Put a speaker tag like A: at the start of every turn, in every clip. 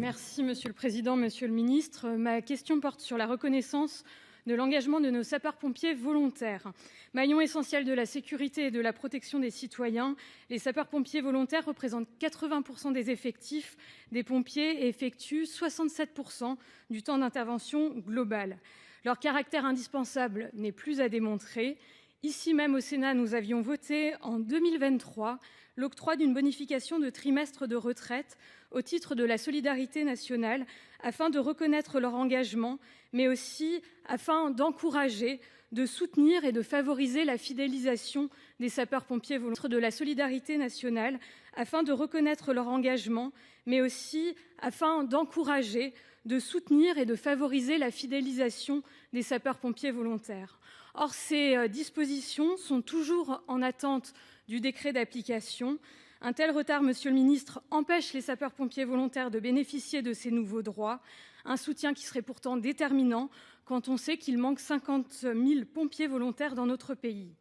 A: Merci Monsieur le Président, Monsieur le Ministre. Ma question porte sur la reconnaissance de l'engagement de nos sapeurs-pompiers volontaires. Maillon essentiel de la sécurité et de la protection des citoyens, les sapeurs-pompiers volontaires représentent 80% des effectifs des pompiers et effectuent 67% du temps d'intervention global. Leur caractère indispensable n'est plus à démontrer. Ici même au Sénat, nous avions voté en 2023 l'octroi d'une bonification de trimestre de retraite au titre de la solidarité nationale afin de reconnaître leur engagement, mais aussi afin d'encourager, de soutenir et de favoriser la fidélisation des sapeurs-pompiers volontaires de la solidarité nationale afin de reconnaître leur engagement, mais aussi afin d'encourager, de soutenir et de favoriser la fidélisation des sapeurs-pompiers volontaires. Or, ces dispositions sont toujours en attente du décret d'application. Un tel retard, Monsieur le Ministre, empêche les sapeurs-pompiers volontaires de bénéficier de ces nouveaux droits, un soutien qui serait pourtant déterminant quand on sait qu'il manque 50 000 pompiers volontaires dans notre pays.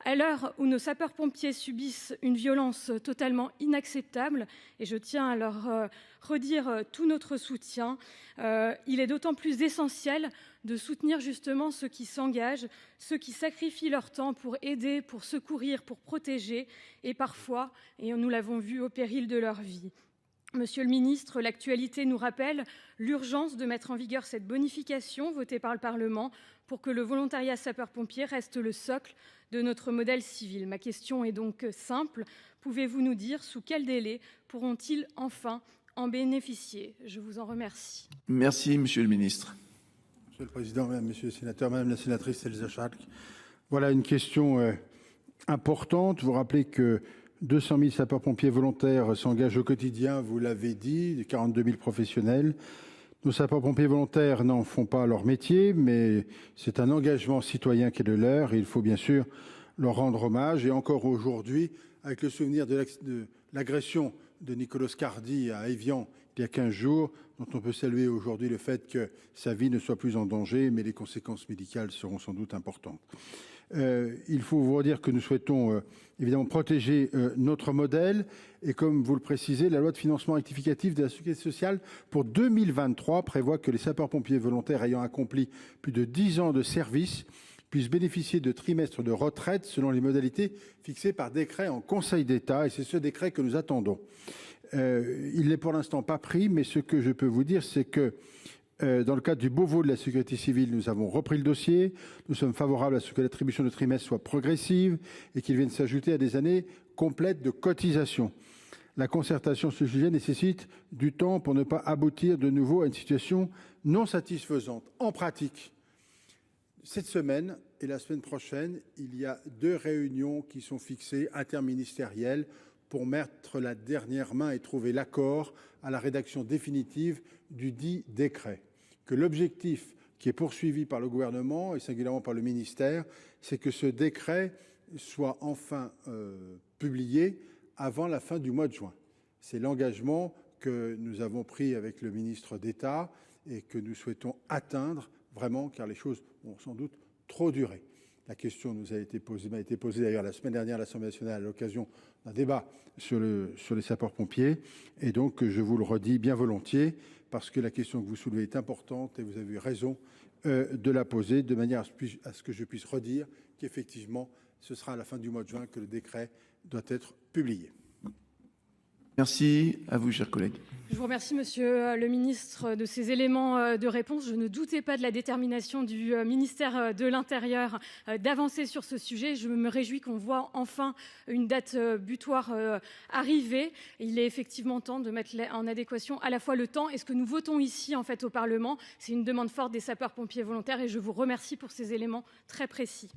A: À l'heure où nos sapeurs-pompiers subissent une violence totalement inacceptable, et je tiens à leur redire tout notre soutien, il est d'autant plus essentiel de soutenir justement ceux qui s'engagent, ceux qui sacrifient leur temps pour aider, pour secourir, pour protéger, et parfois, et nous l'avons vu, au péril de leur vie. Monsieur le ministre, l'actualité nous rappelle l'urgence de mettre en vigueur cette bonification votée par le Parlement pour que le volontariat sapeur-pompier reste le socle de notre modèle civil. Ma question est donc simple. Pouvez-vous nous dire sous quel délai pourront-ils enfin en bénéficier? Je vous en remercie.
B: Merci, Monsieur le Ministre.
C: Monsieur le Président, Mesdames, Messieurs les sénateurs, Madame la sénatrice Elsa Schalck, voilà une question importante. Vous rappelez que 200 000 sapeurs-pompiers volontaires s'engagent au quotidien, vous l'avez dit, 42 000 professionnels. Nos sapeurs-pompiers volontaires n'en font pas leur métier, mais c'est un engagement citoyen qui est le leur et il faut bien sûr leur rendre hommage. Et encore aujourd'hui, avec le souvenir de l'agression de Nicolas Cardi à Évian il y a 15 jours, dont on peut saluer aujourd'hui le fait que sa vie ne soit plus en danger, mais les conséquences médicales seront sans doute importantes. Il faut vous redire que nous souhaitons évidemment protéger notre modèle et comme vous le précisez, la loi de financement rectificatif de la sécurité sociale pour 2023 prévoit que les sapeurs-pompiers volontaires ayant accompli plus de 10 ans de service puissent bénéficier de trimestres de retraite selon les modalités fixées par décret en Conseil d'État et c'est ce décret que nous attendons. Il n'est pour l'instant pas pris, mais ce que je peux vous dire, c'est que dans le cadre du Beauvau de la sécurité civile, nous avons repris le dossier. Nous sommes favorables à ce que l'attribution de trimestres soit progressive et qu'il vienne s'ajouter à des années complètes de cotisation. La concertation sur ce sujet nécessite du temps pour ne pas aboutir de nouveau à une situation non satisfaisante. En pratique, cette semaine et la semaine prochaine, il y a 2 réunions qui sont fixées interministérielles pour mettre la dernière main et trouver l'accord à la rédaction définitive du dit décret. Que l'objectif qui est poursuivi par le gouvernement et singulièrement par le ministère, c'est que ce décret soit enfin publié avant la fin du mois de juin. C'est l'engagement que nous avons pris avec le ministre d'État et que nous souhaitons atteindre vraiment, car les choses ont sans doute trop duré. La question m'a été posée d'ailleurs la semaine dernière à l'Assemblée nationale à l'occasion d'un débat sur les sapeurs-pompiers. Et donc, je vous le redis bien volontiers, parce que la question que vous soulevez est importante et vous avez eu raison de la poser, de manière à ce que je puisse redire qu'effectivement, ce sera à la fin du mois de juin que le décret doit être publié.
B: Merci à vous, chers collègues.
A: Je vous remercie, Monsieur le Ministre, de ces éléments de réponse. Je ne doutais pas de la détermination du ministère de l'Intérieur d'avancer sur ce sujet. Je me réjouis qu'on voit enfin une date butoir arriver. Il est effectivement temps de mettre en adéquation à la fois le temps et ce que nous votons ici en fait au Parlement. C'est une demande forte des sapeurs-pompiers volontaires et je vous remercie pour ces éléments très précis.